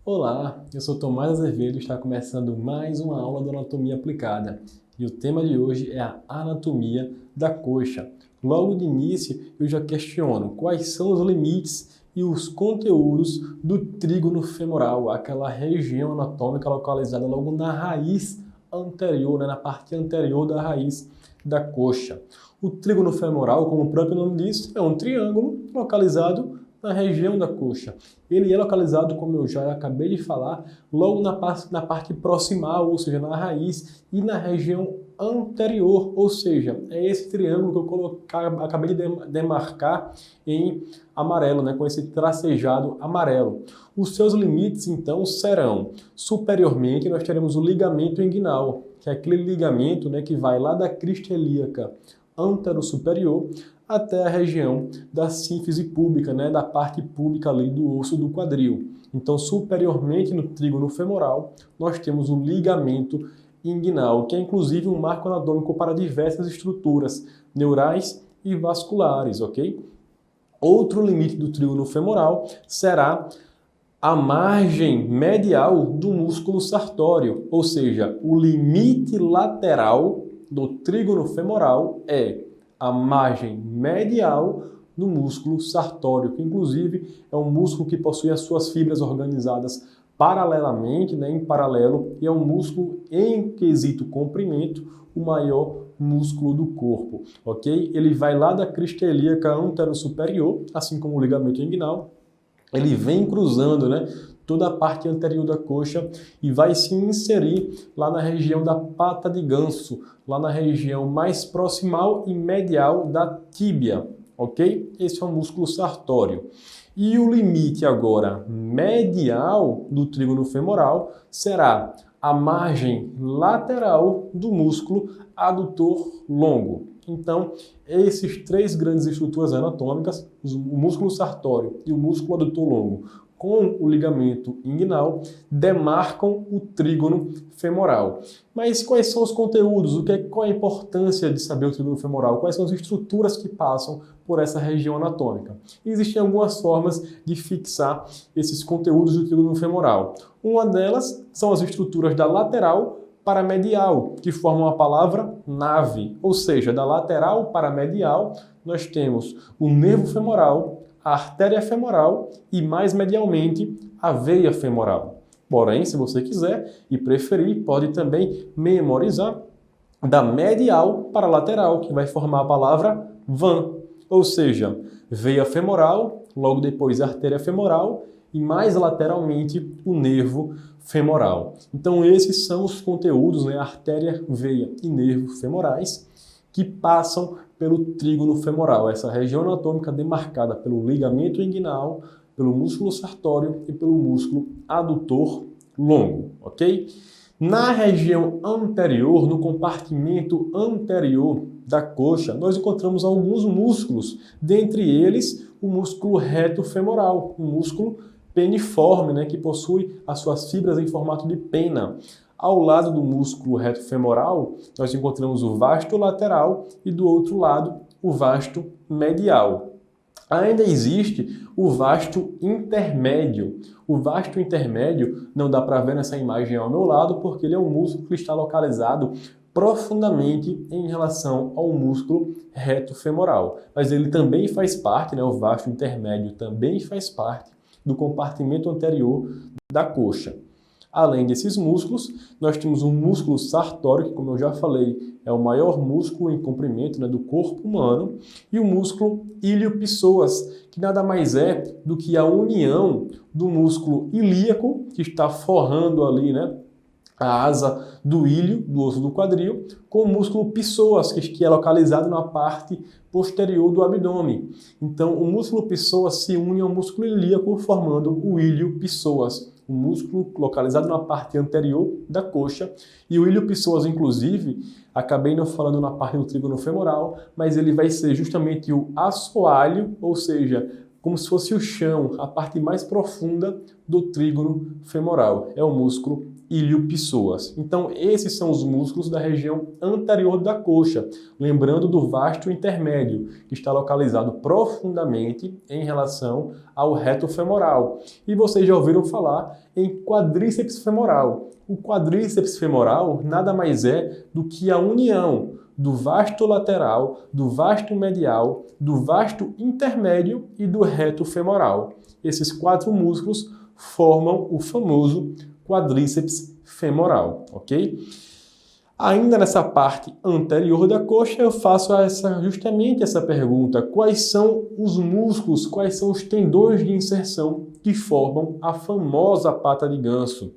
Olá, eu sou Tomás Azevedo e está começando mais uma aula de Anatomia Aplicada. E o tema de hoje é a anatomia da coxa. Logo de início, eu já questiono quais são os limites e os conteúdos do trígono femoral, aquela região anatômica localizada logo na raiz anterior, na parte anterior da raiz da coxa. O trígono femoral, como o próprio nome diz, é um triângulo localizado na região da coxa. Ele é localizado, como eu já acabei de falar, logo na parte proximal, ou seja, na raiz, e na região anterior, ou seja, é esse triângulo que eu acabei de demarcar em amarelo, né, com esse tracejado amarelo. Os seus limites, então, serão, superiormente, nós teremos o ligamento inguinal, que é aquele ligamento, né, que vai lá da crista ilíaca antero-superior até a região da sínfise púbica, né, da parte púbica ali do osso do quadril. Então, superiormente no trígono femoral, nós temos o ligamento inguinal, que é inclusive um marco anatômico para diversas estruturas neurais e vasculares, ok? Outro limite do trígono femoral será a margem medial do músculo sartório, ou seja, o limite lateral do trígono femoral é a margem medial do músculo sartório, que inclusive é um músculo que possui as suas fibras organizadas paralelamente, né, em paralelo, e é um músculo em quesito comprimento, o maior músculo do corpo, ok? Ele vai lá da crista ilíaca antero-superior, assim como o ligamento inguinal, ele vem cruzando, né, toda a parte anterior da coxa e vai se inserir lá na região da pata de ganso, lá na região mais proximal e medial da tíbia, ok? Esse é o músculo sartório. E o limite agora medial do trígono femoral será a margem lateral do músculo adutor longo. Então, esses três grandes estruturas anatômicas, o músculo sartório e o músculo adutor longo, com o ligamento inguinal, demarcam o trígono femoral. Mas quais são os conteúdos? Qual a importância de saber o trígono femoral? Quais são as estruturas que passam por essa região anatômica? Existem algumas formas de fixar esses conteúdos do trígono femoral. Uma delas são as estruturas da lateral para a medial, que formam a palavra nave, ou seja, da lateral para a medial, nós temos o nervo femoral, a artéria femoral e, mais medialmente, a veia femoral. Porém, se você quiser e preferir, pode também memorizar da medial para a lateral, que vai formar a palavra van, ou seja, veia femoral, logo depois a artéria femoral e mais lateralmente o nervo femoral. Então esses são os conteúdos, né, artéria, veia e nervo femorais, que passam pelo trígono femoral, essa região anatômica demarcada pelo ligamento inguinal, pelo músculo sartório e pelo músculo adutor longo, ok? Na região anterior, no compartimento anterior da coxa, nós encontramos alguns músculos, dentre eles o músculo reto femoral, um músculo peniforme, né, que possui as suas fibras em formato de pena. Ao lado do músculo reto femoral, nós encontramos o vasto lateral e do outro lado o vasto medial. Ainda existe o vasto intermédio. O vasto intermédio não dá para ver nessa imagem ao meu lado porque ele é um músculo que está localizado profundamente em relação ao músculo reto femoral. Mas ele também faz parte, né, o vasto intermédio também faz parte do compartimento anterior da coxa. Além desses músculos, nós temos um músculo sartório, que, como eu já falei, é o maior músculo em comprimento, né, do corpo humano, e o músculo ilio-psoas, que nada mais é do que a união do músculo ilíaco, que está forrando ali, né, a asa do ilho, do osso do quadril, com o músculo psoas, que é localizado na parte posterior do abdômen. Então, o músculo psoas se une ao músculo ilíaco, formando o ilio-psoas, um músculo localizado na parte anterior da coxa. E o ilio-psoas, inclusive, acabei não falando na parte do trígono femoral, mas ele vai ser justamente o assoalho, ou seja, como se fosse o chão, a parte mais profunda do trígono femoral. É o músculo ilio-psoas. Então, esses são os músculos da região anterior da coxa, lembrando do vasto intermédio, que está localizado profundamente em relação ao reto femoral. E vocês já ouviram falar em quadríceps femoral. O quadríceps femoral nada mais é do que a união do vasto lateral, do vasto medial, do vasto intermédio e do reto femoral. Esses 4 músculos formam o famoso quadríceps femoral, ok? Ainda nessa parte anterior da coxa, eu faço justamente essa pergunta: quais são os músculos, quais são os tendões de inserção que formam a famosa pata de ganso?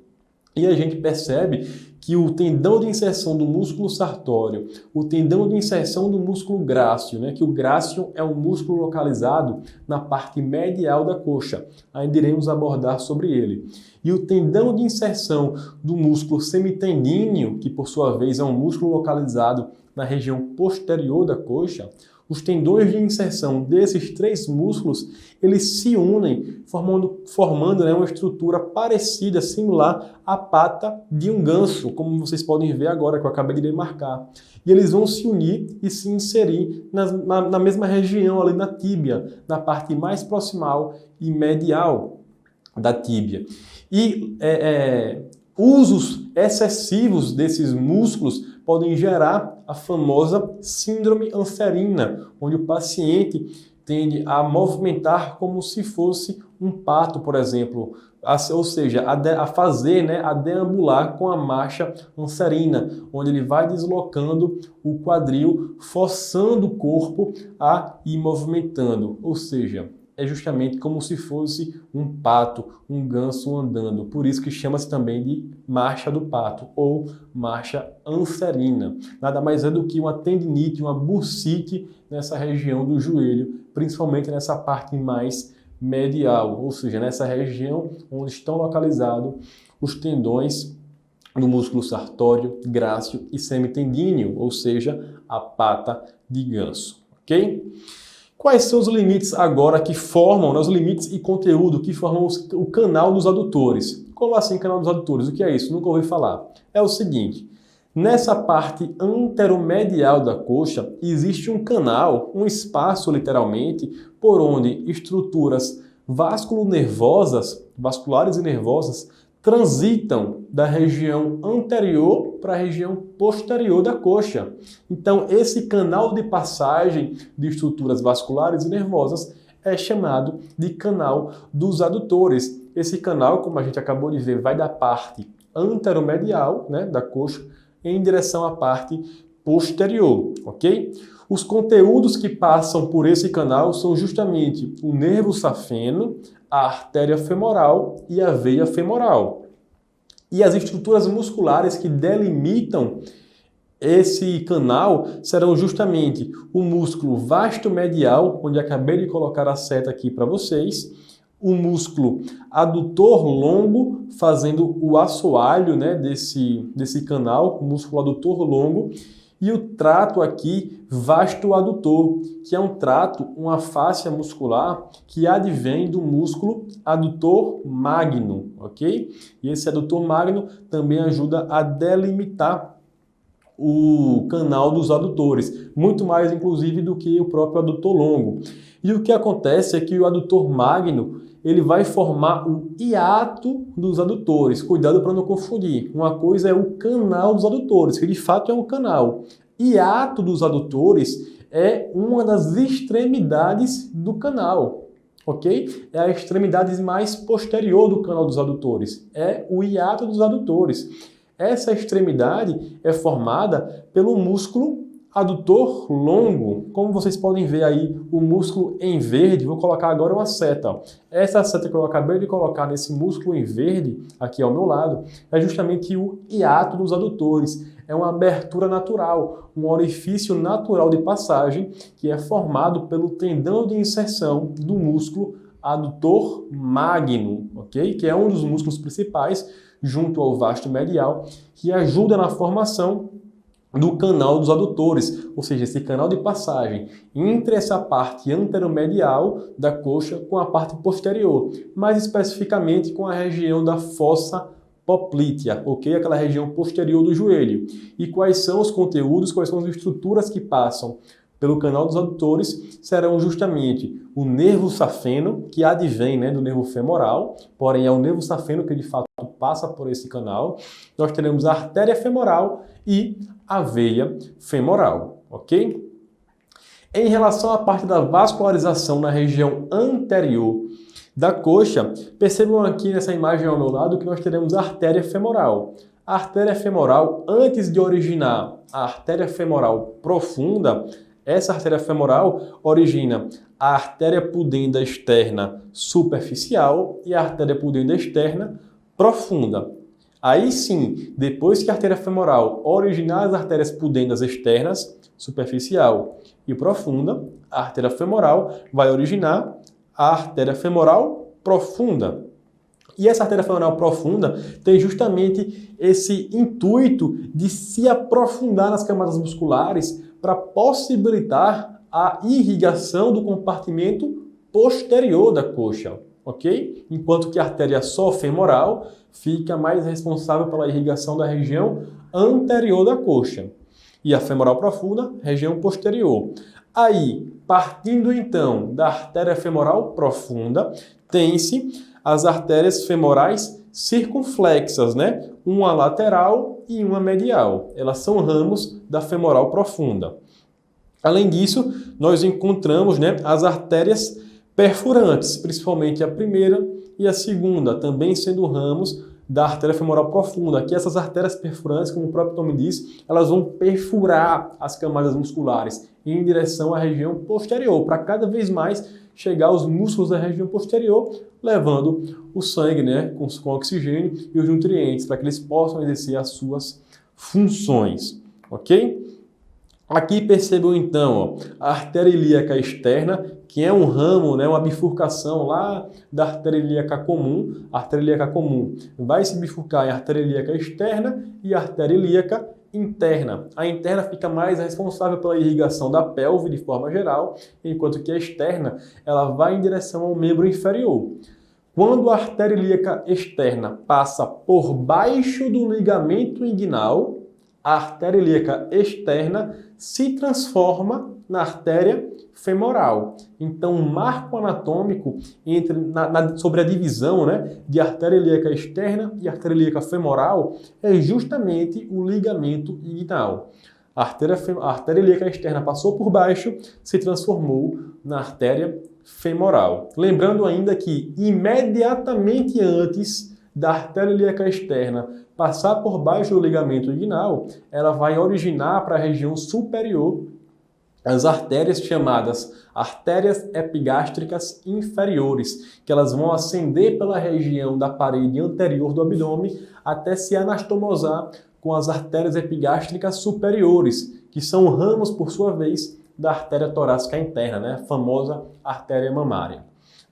E a gente percebe que o tendão de inserção do músculo sartório, o tendão de inserção do músculo grácil, que o grácil é um músculo localizado na parte medial da coxa, ainda iremos abordar sobre ele. E o tendão de inserção do músculo semitendíneo, que por sua vez é um músculo localizado na região posterior da coxa, os tendões de inserção desses 3 músculos, eles se unem, formando uma estrutura parecida, similar à pata de um ganso, como vocês podem ver agora, que eu acabei de demarcar. E eles vão se unir e se inserir na mesma região, ali na tíbia, na parte mais proximal e medial da tíbia. E usos excessivos desses músculos podem gerar a famosa síndrome anserina, onde o paciente tende a movimentar como se fosse um pato, por exemplo, ou seja, a deambular com a marcha anserina, onde ele vai deslocando o quadril, forçando o corpo a ir movimentando, ou seja, é justamente como se fosse um pato, um ganso andando. Por isso que chama-se também de marcha do pato ou marcha anserina. Nada mais é do que uma tendinite, uma bursite nessa região do joelho, principalmente nessa parte mais medial, ou seja, nessa região onde estão localizados os tendões do músculo sartório, grácil e semitendíneo, ou seja, a pata de ganso, ok? Quais são os limites agora que formam, os limites e conteúdo que formam o canal dos adutores? Como assim canal dos adutores? O que é isso? Nunca ouvi falar. É o seguinte, nessa parte anteromedial da coxa existe um canal, um espaço literalmente, por onde estruturas vasculares e nervosas, transitam da região anterior para a região posterior da coxa. Então, esse canal de passagem de estruturas vasculares e nervosas é chamado de canal dos adutores. Esse canal, como a gente acabou de ver, vai da parte anteromedial, da coxa, em direção à parte posterior, ok? Os conteúdos que passam por esse canal são justamente o nervo safeno, a artéria femoral e a veia femoral. E as estruturas musculares que delimitam esse canal serão justamente o músculo vasto medial, onde acabei de colocar a seta aqui para vocês, o músculo adutor longo, fazendo o assoalho desse canal, o músculo adutor longo, e o trato aqui vasto adutor, que é um trato, uma fáscia muscular que advém do músculo adutor magno, ok? E esse adutor magno também ajuda a delimitar o canal dos adutores, muito mais inclusive do que o próprio adutor longo. E o que acontece é que o adutor magno ele vai formar o hiato dos adutores. Cuidado para não confundir. Uma coisa é o canal dos adutores, que de fato é um canal. Hiato dos adutores é uma das extremidades do canal, ok? É a extremidade mais posterior do canal dos adutores. É o hiato dos adutores. Essa extremidade é formada pelo músculo adutor longo. Como vocês podem ver aí, o músculo em verde, vou colocar agora uma seta. Ó. Essa seta que eu acabei de colocar nesse músculo em verde, aqui ao meu lado, é justamente o hiato dos adutores. É uma abertura natural, um orifício natural de passagem que é formado pelo tendão de inserção do músculo adutor magno, ok? Que é um dos músculos principais, junto ao vasto medial, que ajuda na formação do canal dos adutores, ou seja, esse canal de passagem entre essa parte anteromedial da coxa com a parte posterior, mais especificamente com a região da fossa poplítea, ok? Aquela região posterior do joelho. E quais são os conteúdos, quais são as estruturas que passam pelo canal dos adutores? Serão justamente o nervo safeno, que advém, né, do nervo femoral, porém é o nervo safeno que de fato passa por esse canal. Nós teremos a artéria femoral e a veia femoral, ok? Em relação à parte da vascularização na região anterior da coxa, percebam aqui nessa imagem ao meu lado que nós teremos a artéria femoral. A artéria femoral, antes de originar a artéria femoral profunda, essa artéria femoral origina a artéria pudenda externa superficial e a artéria pudenda externa profunda. Aí sim, depois que a artéria femoral originar as artérias pudendas externas, superficial e profunda, a artéria femoral vai originar a artéria femoral profunda. E essa artéria femoral profunda tem justamente esse intuito de se aprofundar nas camadas musculares para possibilitar a irrigação do compartimento posterior da coxa, ok? Enquanto que a artéria só femoral fica mais responsável pela irrigação da região anterior da coxa. E a femoral profunda, região posterior. Aí, partindo então da artéria femoral profunda, tem-se as artérias femorais circunflexas, né? Uma lateral e uma medial. Elas são ramos da femoral profunda. Além disso, nós encontramos, né, as artérias perfurantes, principalmente a primeira e a segunda, também sendo ramos da artéria femoral profunda. Aqui essas artérias perfurantes, como o próprio nome diz, elas vão perfurar as camadas musculares em direção à região posterior, para cada vez mais chegar aos músculos da região posterior, levando o sangue, né, com oxigênio e os nutrientes, para que eles possam exercer as suas funções, ok? Aqui percebam então, ó, a artéria ilíaca externa, que é um ramo, né, uma bifurcação lá da artéria ilíaca comum. A artéria ilíaca comum vai se bifurcar em artéria ilíaca externa e artéria ilíaca interna. A interna fica mais responsável pela irrigação da pelve de forma geral, enquanto que a externa ela vai em direção ao membro inferior. Quando a artéria ilíaca externa passa por baixo do ligamento inguinal, a artéria ilíaca externa se transforma na artéria femoral. Então, um marco anatômico sobre a divisão, né, de artéria ilíaca externa e artéria ilíaca femoral é justamente o ligamento inguinal. A artéria ilíaca externa passou por baixo, se transformou na artéria femoral. Lembrando ainda que imediatamente antes da artéria ilíaca externa passar por baixo do ligamento inguinal, ela vai originar para a região superior as artérias chamadas artérias epigástricas inferiores, que elas vão ascender pela região da parede anterior do abdômen até se anastomosar com as artérias epigástricas superiores, que são ramos, por sua vez, da artéria torácica interna, né? A famosa artéria mamária.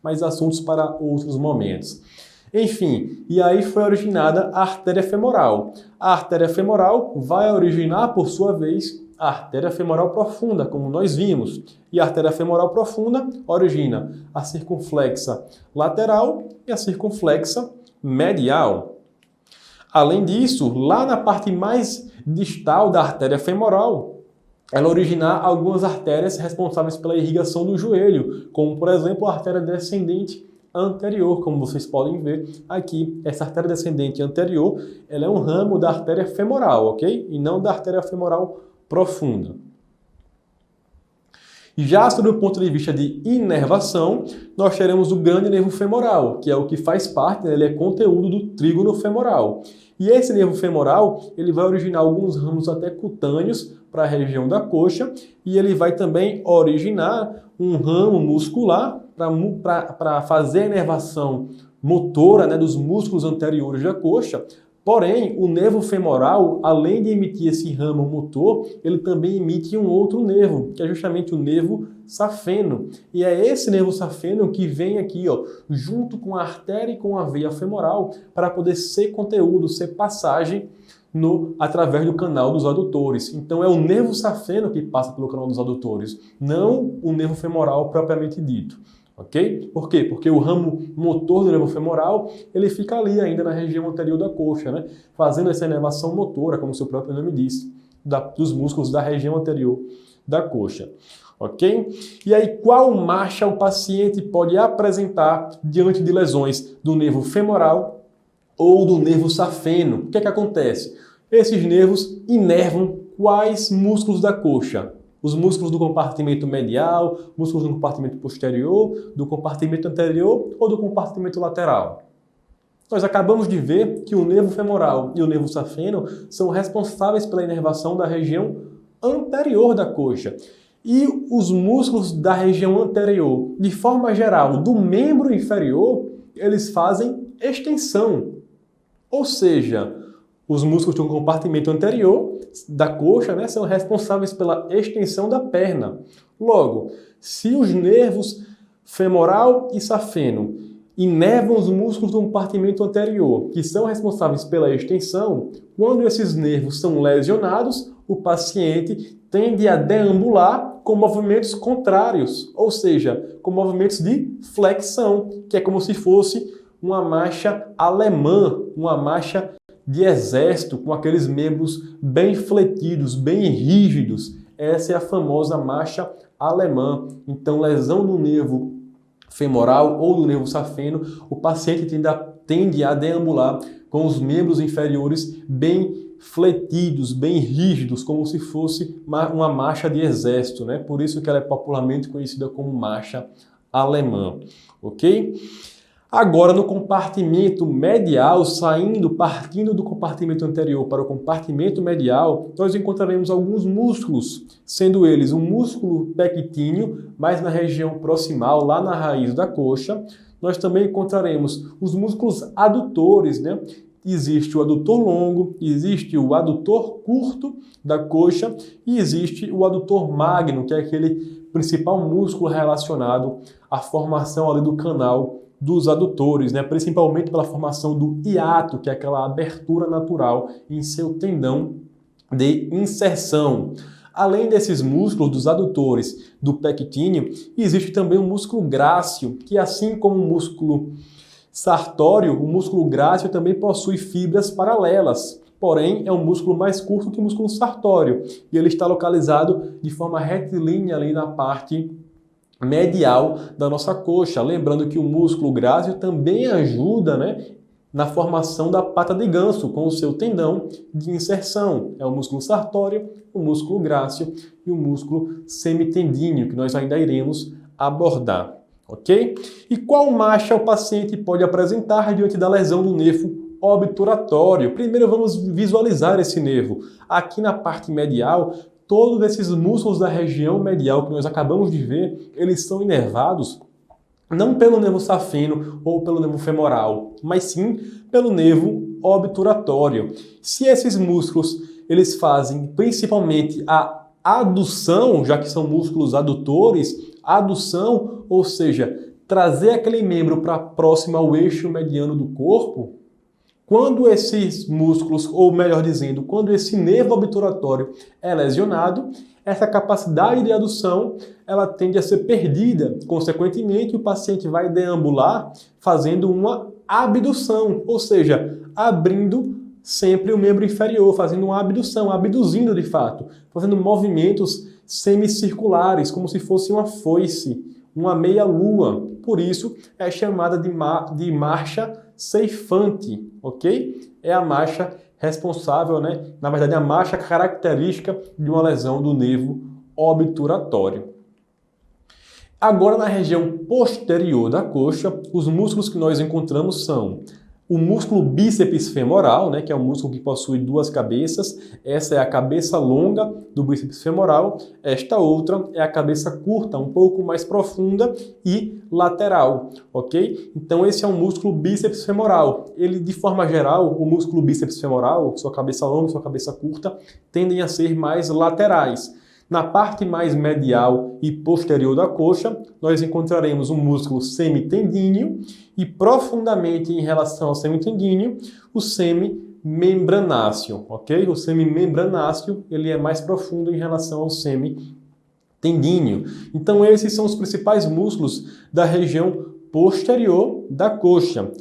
Mas assuntos para outros momentos. Enfim, e aí foi originada a artéria femoral. A artéria femoral vai originar, por sua vez, a artéria femoral profunda, como nós vimos. E a artéria femoral profunda origina a circunflexa lateral e a circunflexa medial. Além disso, lá na parte mais distal da artéria femoral, ela originar algumas artérias responsáveis pela irrigação do joelho, como, por exemplo, a artéria descendente anterior, como vocês podem ver aqui. Essa artéria descendente anterior, ela é um ramo da artéria femoral, ok? E não da artéria femoral profunda. E já sob o ponto de vista de inervação, nós teremos o grande nervo femoral, que é o que faz parte, né, ele é conteúdo do trígono femoral. E esse nervo femoral, ele vai originar alguns ramos até cutâneos para a região da coxa, e ele vai também originar um ramo muscular para fazer a inervação motora, né, dos músculos anteriores da coxa. Porém, o nervo femoral, além de emitir esse ramo motor, ele também emite um outro nervo, que é justamente o nervo safeno. E é esse nervo safeno que vem aqui, ó, junto com a artéria e com a veia femoral, para poder ser conteúdo, ser passagem através do canal dos adutores. Então é o nervo safeno que passa pelo canal dos adutores, não o nervo femoral propriamente dito. ok? Por quê? Porque o ramo motor do nervo femoral, ele fica ali ainda na região anterior da coxa, né? Fazendo essa inervação motora, como o seu próprio nome diz, dos músculos da região anterior da coxa, ok? E aí, qual marcha o paciente pode apresentar diante de lesões do nervo femoral ou do nervo safeno? O que é que acontece? Esses nervos inervam quais músculos da coxa? Os músculos do compartimento medial, músculos do compartimento posterior, do compartimento anterior ou do compartimento lateral? Nós acabamos de ver que o nervo femoral e o nervo safeno são responsáveis pela inervação da região anterior da coxa. E os músculos da região anterior, de forma geral, do membro inferior, eles fazem extensão. Ou seja, os músculos do compartimento anterior da coxa, né, são responsáveis pela extensão da perna. Logo, se os nervos femoral e safeno inervam os músculos do compartimento anterior, que são responsáveis pela extensão, quando esses nervos são lesionados, o paciente tende a deambular com movimentos contrários, ou seja, com movimentos de flexão, que é como se fosse uma marcha alemã, uma marcha de exército, com aqueles membros bem fletidos, bem rígidos. Essa é a famosa marcha alemã. Então, lesão do nervo femoral ou do nervo safeno, o paciente tende a deambular com os membros inferiores bem fletidos, bem rígidos, como se fosse uma marcha de exército, né? Por isso que ela é popularmente conhecida como marcha alemã, ok? Agora, no compartimento medial, partindo do compartimento anterior para o compartimento medial, nós encontraremos alguns músculos, sendo eles um músculo pectíneo, mais na região proximal, lá na raiz da coxa. Nós também encontraremos os músculos adutores, né? Existe o adutor longo, existe o adutor curto da coxa e existe o adutor magno, que é aquele principal músculo relacionado à formação ali do canal dos adutores, né? Principalmente pela formação do hiato, que é aquela abertura natural em seu tendão de inserção. Além desses músculos dos adutores do pectíneo, existe também o músculo grácil, que assim como o músculo sartório, o músculo grácil também possui fibras paralelas, porém é um músculo mais curto que o músculo sartório, e ele está localizado de forma retilínea ali na parte medial da nossa coxa. Lembrando que o músculo grácil também ajuda, né, na formação da pata de ganso com o seu tendão de inserção. É o músculo sartório, o músculo grácil e o músculo semitendíneo, que nós ainda iremos abordar, ok? E qual marcha o paciente pode apresentar diante da lesão do nervo obturatório? Primeiro vamos visualizar esse nervo. Aqui na parte medial, todos esses músculos da região medial que nós acabamos de ver, eles são inervados não pelo nervo safeno ou pelo nervo femoral, mas sim pelo nervo obturatório. Se esses músculos eles fazem principalmente a adução, já que são músculos adutores, adução, ou seja, trazer aquele membro para próximo ao eixo mediano do corpo, quando esses músculos, ou melhor dizendo, quando esse nervo obturatório é lesionado, essa capacidade de adução ela tende a ser perdida. Consequentemente, o paciente vai deambular fazendo uma abdução, ou seja, abrindo sempre o membro inferior, fazendo uma abdução, abduzindo de fato, fazendo movimentos semicirculares, como se fosse uma foice, uma meia-lua. Por isso, é chamada de marcha ceifante, ok? É a marcha responsável, né? Na verdade, a marcha característica de uma lesão do nervo obturatório. Agora, na região posterior da coxa, os músculos que nós encontramos são o músculo bíceps femoral, né, que é um músculo que possui duas cabeças. Essa é a cabeça longa do bíceps femoral. Esta outra é a cabeça curta, um pouco mais profunda e lateral, ok? Então esse é o músculo bíceps femoral. Ele, de forma geral, o músculo bíceps femoral, sua cabeça longa e sua cabeça curta, tendem a ser mais laterais. Na parte mais medial e posterior da coxa, nós encontraremos um músculo semitendíneo e profundamente em relação ao semitendíneo, o semimembranáceo, ok? O semimembranáceo, ele é mais profundo em relação ao semitendíneo. tendíneo. Então esses são os principais músculos da região posterior da coxa.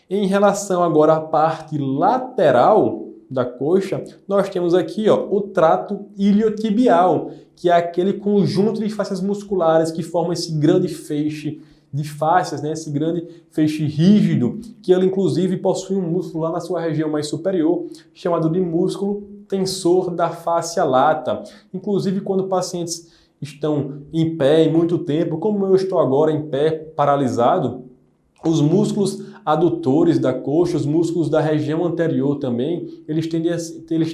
Em relação agora à parte lateral da coxa, nós temos aqui o trato iliotibial, que é aquele conjunto de fáscias musculares que formam esse grande feixe de fáscias, né? Esse grande feixe rígido, que ele inclusive possui um músculo lá na sua região mais superior, chamado de músculo tensor da fáscia lata. Inclusive quando pacientes estão em pé em muito tempo, como eu estou agora em pé paralisado, os músculos adutores da coxa, os músculos da região anterior também, eles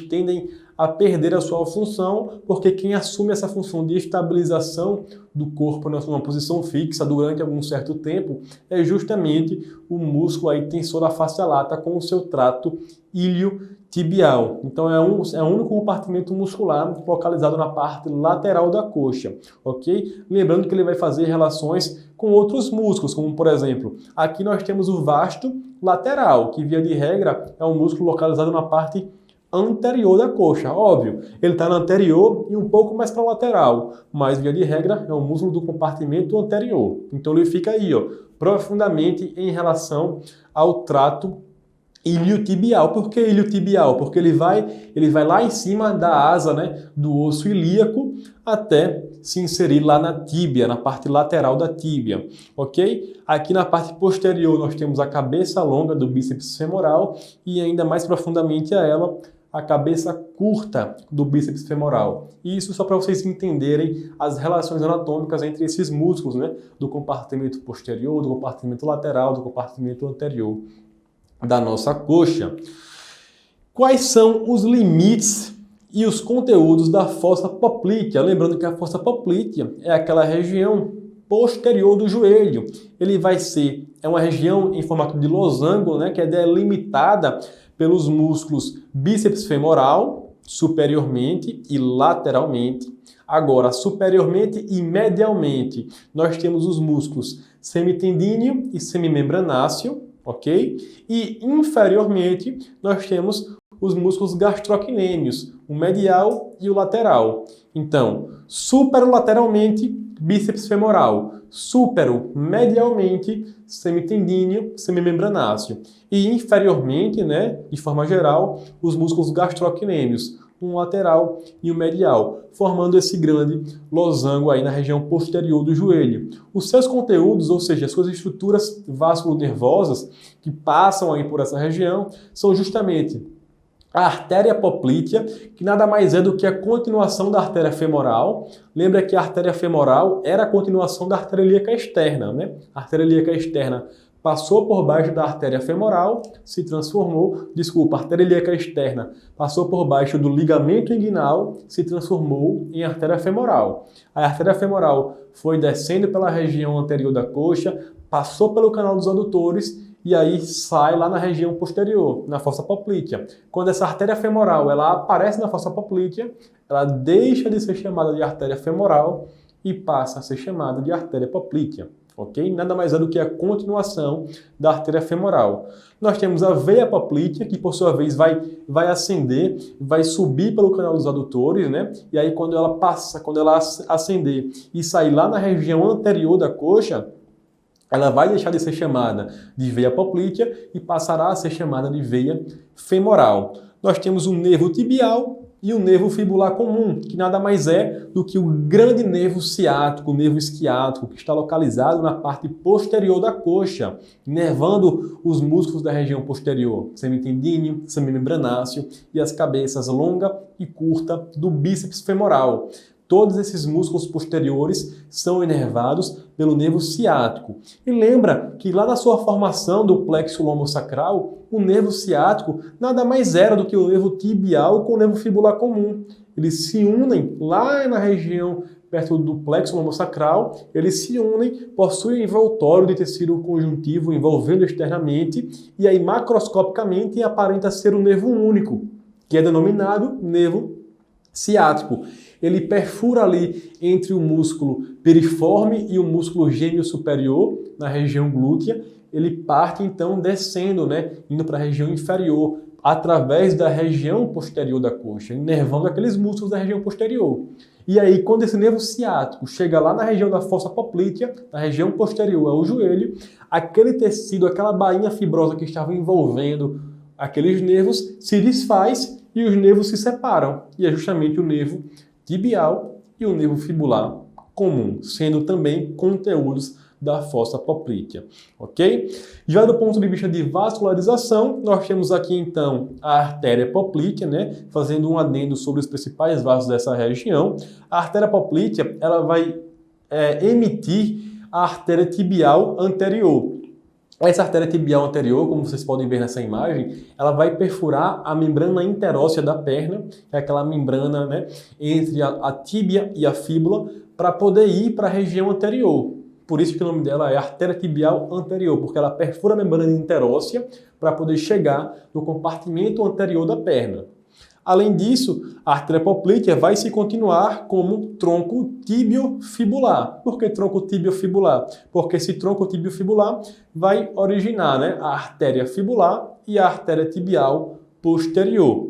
tendem a perder a sua função, porque quem assume essa função de estabilização do corpo numa posição fixa durante algum certo tempo é justamente o músculo aí tensor da fáscia lata com o seu trato iliotibial. Então é o único compartimento muscular localizado na parte lateral da coxa, ok? Lembrando que ele vai fazer relações com outros músculos, como por exemplo, aqui nós temos o vasto lateral, que via de regra é um músculo localizado na parte anterior da coxa. Óbvio, ele está na anterior e um pouco mais para a lateral, mas via de regra é um músculo do compartimento anterior. Então ele fica aí, profundamente em relação ao trato iliotibial. Por que iliotibial? Porque ele vai lá em cima da asa, né, do osso ilíaco até se inserir lá na tíbia, na parte lateral da tíbia, ok? Aqui na parte posterior nós temos a cabeça longa do bíceps femoral e ainda mais profundamente a ela, a cabeça curta do bíceps femoral. Isso só para vocês entenderem as relações anatômicas entre esses músculos, né, do compartimento posterior, do compartimento lateral, do compartimento anterior da nossa coxa. Quais são os limites e os conteúdos da fossa poplítea? Lembrando que a fossa poplítea é aquela região posterior do joelho. Ele é uma região em formato de losango, né, que é delimitada pelos músculos bíceps femoral, superiormente e lateralmente. Agora, superiormente e medialmente, nós temos os músculos semitendíneo e semimembranáceo, ok? E inferiormente, nós temos os músculos gastrocnêmios, o medial e o lateral. Então, superolateralmente, bíceps femoral, superomedialmente, semitendíneo, semimembranáceo. E inferiormente, né, de forma geral, os músculos gastrocnêmios, um lateral e um medial, formando esse grande losango aí na região posterior do joelho. Os seus conteúdos, ou seja, as suas estruturas vasculonervosas que passam aí por essa região, são justamente a artéria poplítea, que nada mais é do que a continuação da artéria femoral. Lembra que a artéria femoral era a continuação da artéria ilíaca externa, né? A artéria ilíaca externa passou por baixo da artéria femoral, a artéria ilíaca externa passou por baixo do ligamento inguinal, se transformou em artéria femoral. A artéria femoral foi descendo pela região anterior da coxa, passou pelo canal dos adutores e aí sai lá na região posterior, na fossa poplítea. Quando essa artéria femoral ela aparece na fossa poplítea, ela deixa de ser chamada de artéria femoral e passa a ser chamada de artéria poplítea. Ok? Nada mais é do que a continuação da artéria femoral. Nós temos a veia poplítea, que por sua vez vai ascender, vai subir pelo canal dos adutores, né? E aí quando ela ascender e sair lá na região anterior da coxa, ela vai deixar de ser chamada de veia poplítea e passará a ser chamada de veia femoral. Nós temos o nervo tibial e o nervo fibular comum, que nada mais é do que o grande nervo ciático, o nervo isquiático, que está localizado na parte posterior da coxa, inervando os músculos da região posterior, semitendíneo, semimembranáceo e as cabeças longa e curta do bíceps femoral. Todos esses músculos posteriores são inervados pelo nervo ciático. E lembra que lá na sua formação do plexo lombosacral, o nervo ciático nada mais era do que o nervo tibial com o nervo fibular comum. Eles se unem lá na região perto do plexo lombosacral, eles se unem, possuem um envoltório de tecido conjuntivo envolvendo externamente e aí macroscopicamente aparenta ser um nervo único, que é denominado nervo ciático. Ele perfura ali entre o músculo piriforme e o músculo gêmeo superior, na região glútea, ele parte então descendo, né, indo para a região inferior, através da região posterior da coxa, inervando aqueles músculos da região posterior. E aí, quando esse nervo ciático chega lá na região da fossa poplítea, na região posterior ao joelho, aquele tecido, aquela bainha fibrosa que estava envolvendo aqueles nervos se desfaz e os nervos se separam. E é justamente o nervo tibial e o nervo fibular comum, sendo também conteúdos da fossa poplítea, ok? Já do ponto de vista de vascularização, nós temos aqui então a artéria poplítea, né? Fazendo um adendo sobre os principais vasos dessa região. A artéria poplítea, ela vai emitir a artéria tibial anterior. Essa artéria tibial anterior, como vocês podem ver nessa imagem, ela vai perfurar a membrana interóssea da perna, que é aquela membrana, né, entre a tíbia e a fíbula, para poder ir para a região anterior. Por isso que o nome dela é artéria tibial anterior, porque ela perfura a membrana interóssea para poder chegar no compartimento anterior da perna. Além disso, a artéria poplítea vai se continuar como tronco tibio-fibular. Por que tronco tibio-fibular? Porque esse tronco tibio-fibular vai originar, né, a artéria fibular e a artéria tibial posterior.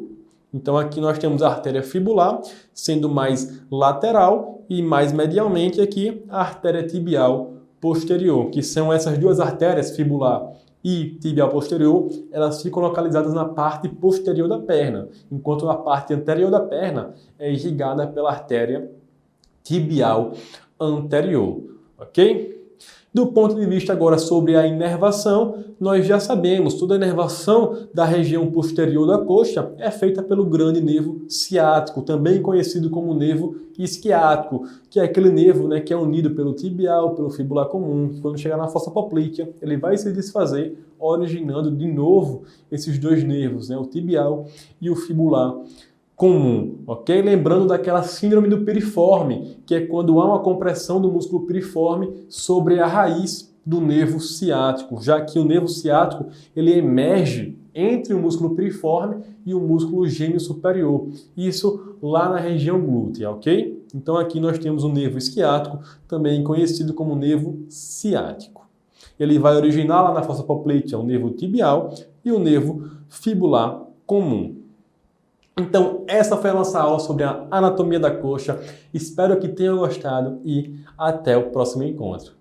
Então aqui nós temos a artéria fibular sendo mais lateral e mais medialmente aqui a artéria tibial posterior, que são essas duas artérias, fibular e tibial posterior, elas ficam localizadas na parte posterior da perna, enquanto a parte anterior da perna é irrigada pela artéria tibial anterior, ok? Do ponto de vista agora sobre a inervação, nós já sabemos, toda a inervação da região posterior da coxa é feita pelo grande nervo ciático, também conhecido como nervo isquiático, que é aquele nervo, né, que é unido pelo tibial, pelo fibular comum. Quando chegar na fossa poplítea, ele vai se desfazer, originando de novo esses dois nervos, né, o tibial e o fibular comum, ok? Lembrando daquela síndrome do piriforme, que é quando há uma compressão do músculo piriforme sobre a raiz do nervo ciático, já que o nervo ciático ele emerge entre o músculo piriforme e o músculo gêmeo superior. Isso lá na região glútea, ok? Então aqui nós temos o nervo isquiático, também conhecido como nervo ciático. Ele vai originar lá na fossa poplítea o nervo tibial e o nervo fibular comum. Então, essa foi a nossa aula sobre a anatomia da coxa. Espero que tenham gostado e até o próximo encontro.